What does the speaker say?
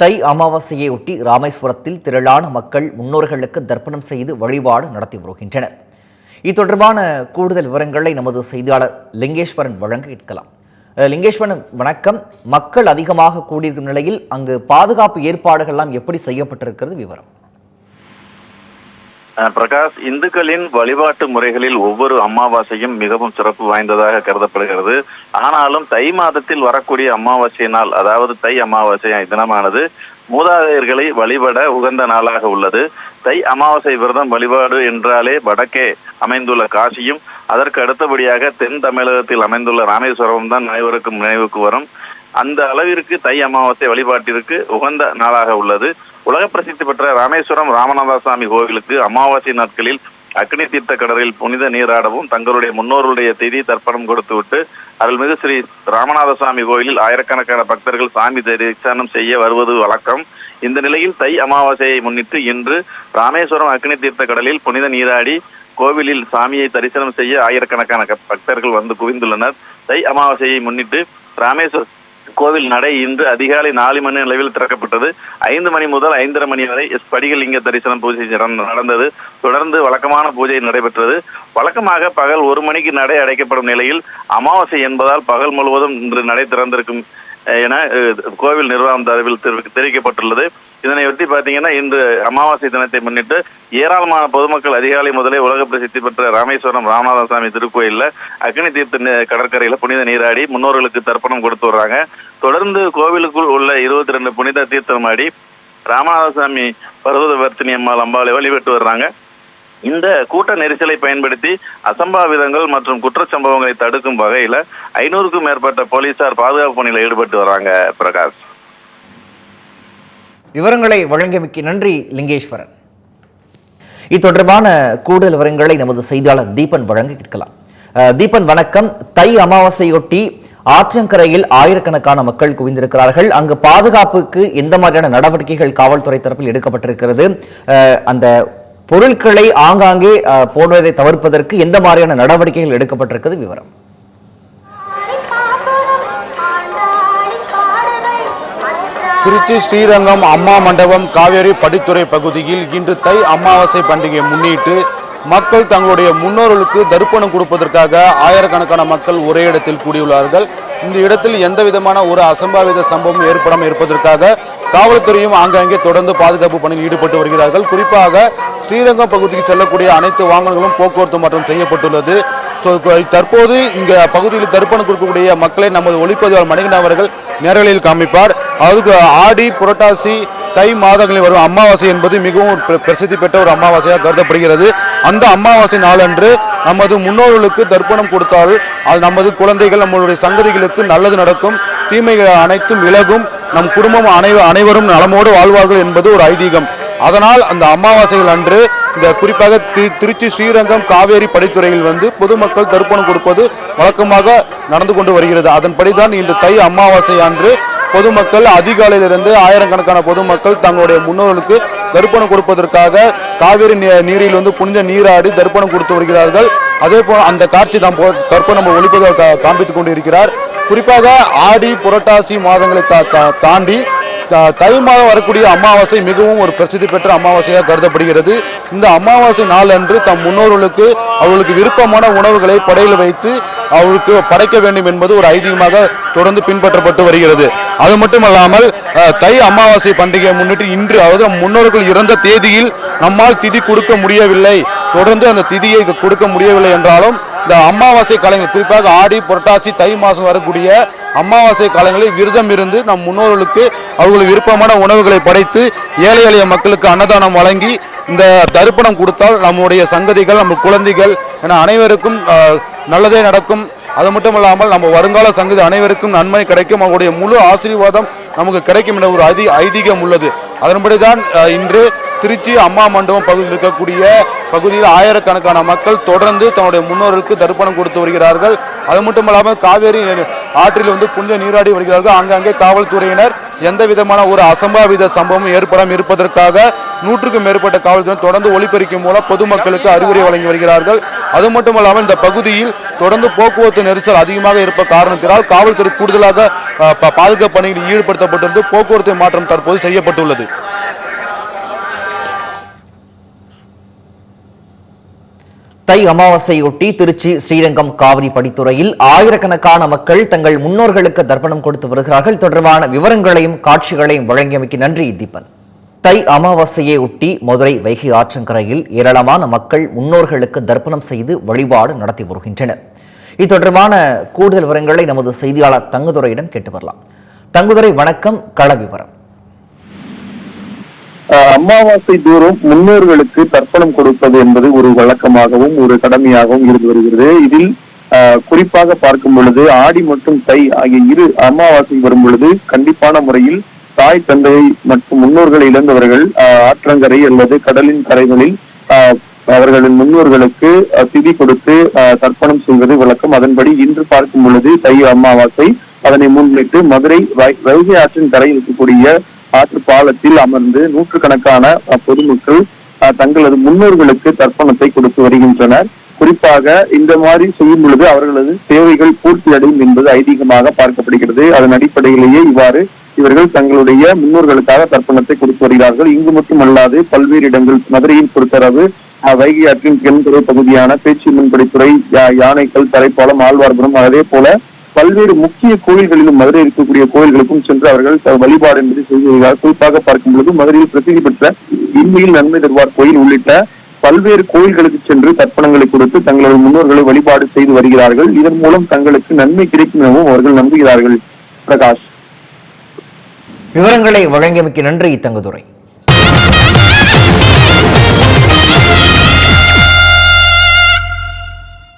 தை அமாவாசையை ஒட்டி ராமேஸ்வரத்தில் திரளான மக்கள் முன்னோர்களுக்கு தர்ப்பணம் செய்து வழிபாடு நடத்தி வருகின்றனர். இது தொடர்பான கூடுதல் விவரங்களை நமது செய்தியாளர் லிங்கேஸ்வரன் வழங்க கேட்கலாம். லிங்கேஸ்வரன் வணக்கம். மக்கள் அதிகமாக கூடியிருக்கும் நிலையில் அங்கு பாதுகாப்பு ஏற்பாடுகள்லாம் எப்படி செய்யப்பட்டிருக்கிறது விவரம்? பிரகாஷ், இந்துக்களின் வழிபாட்டு முறைகளில் ஒவ்வொரு அமாவாசையும் மிகவும் சிறப்பு வாய்ந்ததாக கருதப்படுகிறது. ஆனாலும் தை மாதத்தில் வரக்கூடிய அமாவாசை நாள், அதாவது தை அமாவாசை தினமானது மூதாதையர்களை வழிபட உகந்த நாளாக உள்ளது. தை அமாவாசை விரதம் வழிபாடு என்றாலே வடக்கே அமைந்துள்ள காசியும் அதற்கு அடுத்தபடியாக தென் தமிழகத்தில் அமைந்துள்ள ராமேஸ்வரமும் தான் அனைவருக்கும் நினைவுக்கு வரும். அந்த அளவிற்கு தை அமாவாசை வழிபாட்டிற்கு உகந்த நாளாக உள்ளது. உலக பிரசித்தி பெற்ற ராமேஸ்வரம் ராமநாதசாமி கோவிலுக்கு அமாவாசை நாட்களில் அக்னி தீர்த்த கடலில் புனித நீராடவும் தங்களுடைய முன்னோர்களுடைய திதி தர்ப்பணம் கொடுத்துவிட்டு அருள்மிகு ஸ்ரீ ராமநாதசாமி கோவிலில் ஆயிரக்கணக்கான பக்தர்கள் சாமி தரிசனம் செய்ய வருவது வழக்கம். இந்த நிலையில் தை அமாவாசையை முன்னிட்டு இன்று ராமேஸ்வரம் அக்னி தீர்த்த கடலில் புனித நீராடி கோவிலில் சாமியை தரிசனம் செய்ய ஆயிரக்கணக்கான பக்தர்கள் வந்து குவிந்துள்ளனர். தை அமாவாசையை முன்னிட்டு ராமேஸ்வரம் கோவில் நடை இன்று அதிகாலை 4 மணி அளவில் திறக்கப்பட்டது. 5 மணி முதல் 5:30 மணி வரை ஸ்படிகலிங்க தரிசனம் பூஜை நடந்தது. தொடர்ந்து வழக்கமான பூஜை நடைபெற்றது. வழக்கமாக பகல் 1 மணிக்கு நடை அடைக்கப்படும் நிலையில் அமாவாசை என்பதால் பகல் முழுவதும் இன்று நடை திறந்திருக்கும் என கோவில் நிர்வாகம் தரப்பில் தெரிவிக்கப்பட்டுள்ளது. இதனையொட்டி பார்த்தீங்கன்னா இன்று அமாவாசை தினத்தை முன்னிட்டு ஏராளமான பொதுமக்கள் அதிகாலை முதலே உலக பிரசித்தி பெற்ற ராமேஸ்வரம் ராமநாதசாமி திருக்கோயிலில் அக்னி தீர்த்த கடற்கரையில் புனித நீராடி முன்னோர்களுக்கு தர்ப்பணம் கொடுத்து வர்றாங்க. தொடர்ந்து கோவிலுக்குள் உள்ள 22 புனித தீர்த்தமாடி ராமநாதசாமி பர்வதவர்த்தினி அம்மாள் அம்பாளை வழிபட்டு வர்றாங்க. இந்த கூட்ட நெரிசலை பயன்படுத்தி அசம்பாவிதங்கள் மற்றும் குற்றச்சம்பவங்களை தடுக்கும் வகையில் 500க்கும் மேற்பட்ட போலீசார் பாதுகாப்பு பணியில் ஈடுபட்டு வராங்க. பிரகாஷ், விவரங்களை வழங்கியமைக்கு நன்றி லிங்கேஸ்வரன். இது தொடர்பான கூடுதல் விவரங்களை நமது செய்தியாளர் தீபன் வழங்க கேட்கலாம். தீபன் வணக்கம். தை அமாவாசையொட்டி ஆற்றங்கரையில் ஆயிரக்கணக்கான மக்கள் குவிந்திருக்கிறார்கள். அங்கு பாதுகாப்புக்கு எந்த மாதிரியான நடவடிக்கைகள் காவல்துறை தரப்பில் எடுக்கப்பட்டிருக்கிறது? அந்த பொருட்களை ஆங்காங்கே போடுவதை தவிர்ப்பதற்கு எந்த மாதிரியான நடவடிக்கைகள் எடுக்கப்பட்டிருக்கிறது விவரம்? திருச்சி ஸ்ரீரங்கம் அம்மா மண்டபம் காவேரி படித்துறை பகுதியில் இன்று தை அமாவாசை பண்டிகையை முன்னிட்டு மக்கள் தங்களுடைய முன்னோர்களுக்கு தர்ப்பணம் கொடுப்பதற்காக ஆயிரக்கணக்கான மக்கள் ஒரே இடத்தில் கூடியுள்ளார்கள். இந்த இடத்தில் எந்த விதமான ஒரு அசம்பாவித சம்பவம் ஏற்படாமல் இருப்பதற்காக காவல்துறையும் ஆங்காங்கே தொடர்ந்து பாதுகாப்பு பணியில் ஈடுபட்டு வருகிறார்கள். குறிப்பாக ஸ்ரீரங்கம் பகுதிக்கு செல்லக்கூடிய அனைத்து வாகனங்களும் போக்குவரத்து மாற்றம் செய்யப்பட்டுள்ளது. தற்போது இங்க பகுதியில் தர்ப்பணம் கொடுக்கக்கூடிய மக்களை நமது ஒளிப்பதிவாளர் மணிகண்டன் அவர்கள் நேரலையில் காமிப்பார். அதுக்கு ஆடி புரட்டாசி தை மாதங்களில் வரும் அமாவாசை என்பது மிகவும் பிரசித்தி பெற்ற ஒரு அமாவாசையாக கருதப்படுகிறது. அந்த அமாவாசை நாளன்று நமது முன்னோர்களுக்கு தர்ப்பணம் கொடுத்தால் அது நமது குழந்தைகள் நம்மளுடைய சங்கதிகளுக்கு நல்லது நடக்கும், தீமைகள் அனைத்தும் விலகும், நம் குடும்பம் அனைவரும் நலமோடு வாழ்வார்கள் என்பது ஒரு ஐதீகம். அதனால் அந்த அமாவாசைகள் அன்று இந்த குறிப்பாக திருச்சி ஸ்ரீரங்கம் காவேரி படித்துறையில் வந்து பொதுமக்கள் தர்ப்பணம் கொடுப்பது வழக்கமாக நடந்து கொண்டு வருகிறது. அதன்படிதான் இன்று தை அமாவாசை அன்று பொதுமக்கள் அதிகாலையிலிருந்து ஆயிரக்கணக்கான பொதுமக்கள் தங்களுடைய முன்னோர்களுக்கு தர்ப்பணம் கொடுப்பதற்காக காவேரி நீரில் வந்து புனித நீராடி தர்ப்பணம் கொடுத்து வருகிறார்கள். அதே போல அந்த காட்சி தர்ப்பணம் ஒளிப்பதாக காண்பித்துக் கொண்டிருக்கிறார். குறிப்பாக ஆடி புரட்டாசி மாதங்களை தாண்டி தை மாதம் வரக்கூடிய அமாவாசை மிகவும் ஒரு பிரசித்தி பெற்ற அமாவாசையாக கருதப்படுகிறது. இந்த அமாவாசை நாள் அன்று தம் முன்னோர்களுக்கு அவர்களுக்கு விருப்பமான உணவுகளை படையில் வைத்து அவர்களுக்கு படைக்க வேண்டும் என்பது ஒரு ஐதீகமாக தொடர்ந்து பின்பற்றப்பட்டு வருகிறது. அது மட்டுமல்லாமல் தை அமாவாசை பண்டிகையை முன்னிட்டு இன்று, அதாவது முன்னோர்கள் இறந்த தேதியில் நம்மால் திதி கொடுக்க முடியவில்லை, தொடர்ந்து அந்த திதியை கொடுக்க முடியவில்லை என்றாலும் இந்த அமாவாசை காலங்கள் குறிப்பாக ஆடி புரட்டாசி தை மாதம் வரக்கூடிய அமாவாசை காலங்களில் விரதம் இருந்து நம் முன்னோர்களுக்கு அவர்களுக்கு விருப்பமான உணவுகளை படைத்து ஏழை எளிய மக்களுக்கு அன்னதானம் வழங்கி இந்த தர்ப்பணம் கொடுத்தால் நம்முடைய சங்கதிகள் நம்ம குழந்தைகள் என அனைவருக்கும் நல்லதே நடக்கும். அது மட்டும் இல்லாமல் நம்ம வருங்கால சங்கதி அனைவருக்கும் நன்மை கிடைக்கும், அவருடைய முழு ஆசீர்வாதம் நமக்கு கிடைக்கும் என்ற ஒரு ஐதீகம் உள்ளது. அதன்படிதான் இன்று திருச்சி அம்மா மண்டபம் பகுதியில் இருக்கக்கூடிய பகுதியில் ஆயிரக்கணக்கான மக்கள் தொடர்ந்து தன்னுடைய முன்னோர்களுக்கு தர்ப்பணம் கொடுத்து வருகிறார்கள். அது மட்டும் இல்லாமல் ஆற்றில் வந்து புனித நீராடி வருகிறார்கள். ஆங்காங்கே காவல்துறையினர் எந்த விதமான ஒரு அசம்பாவித சம்பவம் ஏற்படாமல் இருப்பதற்காக 100க்கும் மேற்பட்ட காவல்துறை தொடர்ந்து ஒலிபெருக்கி மூலம் பொதுமக்களுக்கு அறிவுரை வழங்கி வருகிறார்கள். அது மட்டுமல்லாமல் இந்த பகுதியில் தொடர்ந்து போக்குவரத்து நெரிசல் அதிகமாக இருப்ப காரணத்தினால் காவல்துறை கூடுதலாக பாதுகாப்பு பணியில் ஈடுபடுத்தப்பட்டிருந்து போக்குவரத்து மாற்றம் தற்போது செய்யப்பட்டுள்ளது. தை அமாவாசையொட்டி திருச்சி ஸ்ரீரங்கம் காவிரி படித்துறையில் ஆயிரக்கணக்கான மக்கள் தங்கள் முன்னோர்களுக்கு தர்ப்பணம் கொடுத்து வருகிறார்கள். தொடர்பான விவரங்களையும் காட்சிகளையும் வழங்கியமைக்கு நன்றி தீபன். தை அமாவாசையை ஒட்டி மதுரை வைகை ஆற்றங்கரையில் ஏராளமான மக்கள் முன்னோர்களுக்கு தர்ப்பணம் செய்து வழிபாடு நடத்தி வருகின்றனர். இது தொடர்பான கூடுதல் விவரங்களை நமது செய்தியாளர் தங்குதுரையிடம் கேட்டு வரலாம். தங்குதுரை, வணக்கம். கள விவரம். அமாவாசை தோறும் முன்னோர்களுக்கு தர்ப்பணம் கொடுப்பது என்பது ஒரு வழக்கமாகவும் ஒரு கடமையாகவும் இருந்து வருகிறது. இதில் குறிப்பாக பார்க்கும் பொழுது ஆடி மற்றும் தை ஆகிய இரு அமாவாசை வரும் பொழுது கண்டிப்பான முறையில் தாய் தந்தையை மற்றும் முன்னோர்களை இழந்தவர்கள் ஆற்றங்கரை அல்லது கடலின் கரைகளில் அவர்களின் முன்னோர்களுக்கு திதி கொடுத்து தர்ப்பணம் செய்வது வழக்கம். அதன்படி இன்று பார்க்கும் பொழுது தை அமாவாசை, அதனை முன்னிட்டு மதுரை வைகை ஆற்றின் கரையில் இருக்கக்கூடிய ஆற்று பாலத்தில் அமர்ந்து நூற்றுக்கணக்கான பொதுமக்கள் தங்களது முன்னோர்களுக்கு தர்ப்பணத்தை கொடுத்து வருகின்றனர். குறிப்பாக இந்த மாதிரி செய்யும் பொழுது அவர்களது தேவைகள் பூர்த்தி அடையும் என்பது ஐதீகமாக பார்க்கப்படுகிறது. அதன் அடிப்படையிலேயே இவ்வாறு இவர்கள் தங்களுடைய முன்னோர்களுக்காக தர்ப்பணத்தை கொடுத்து வருகிறார்கள். இங்கு மட்டுமல்லாது பல்வேறு இடங்கள் மதுரையில் பொறுத்தளவு வைகை ஆற்றின் தென்துறை பகுதியான பேச்சி மீன்பிடித்துறை, யானைக்கல், தரைப்பாலம், ஆழ்வார்புரம், அதே போல பல்வேறு முக்கிய கோயில்களிலும் மதுரை இருக்கக்கூடிய கோயில்களுக்கும் சென்று அவர்கள் வழிபாடு என்பதை செய்து வருகிறார்கள். குறிப்பாக பார்க்கும் பொழுது மதுரையில் பிரசித்தி பெற்ற இன்மையில் நன்மை தருவார் கோயில் உள்ளிட்ட பல்வேறு கோயில்களுக்கு சென்று தர்ப்பணங்களை கொடுத்து தங்களது முன்னோர்களை வழிபாடு செய்து வருகிறார்கள். இதன் மூலம் தங்களுக்கு நன்மை கிடைக்கும் எனவும் அவர்கள் நம்புகிறார்கள். பிரகாஷ், விவரங்களை வழங்கியமைக்கு நன்றி தங்குதுரை.